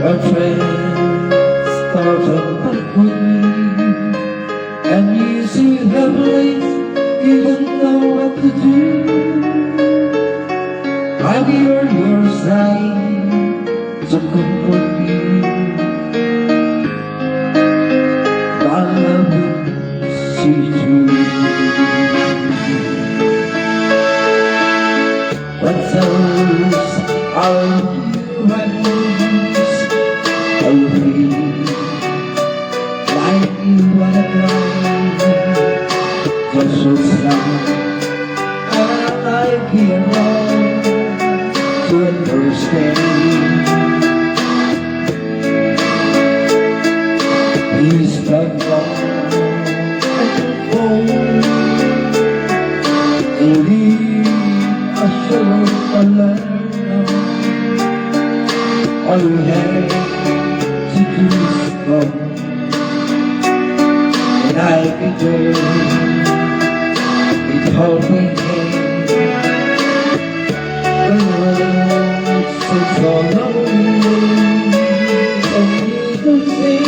A friend started back with me, and you see her place, you don't know what to do. I'll be on your side to comfort you. My love will see through. What else are you and I feel like you wanna cry, just so sad, and I feel wrong to understand. He's done wrong and cold, and I should have learned. All you had to do is come, and I began with hoping the world seems so lonely, and you could see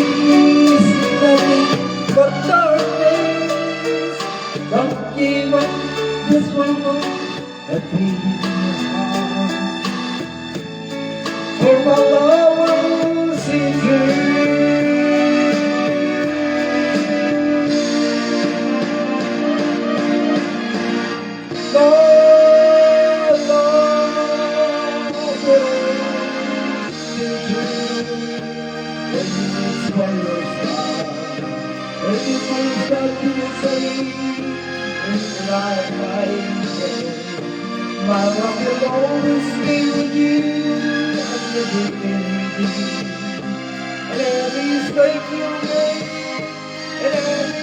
nothing but darkness. Don't give up this one a beat heart, for my love will see through. My love will always stay with you, and everything you do, and every mistake you make, and every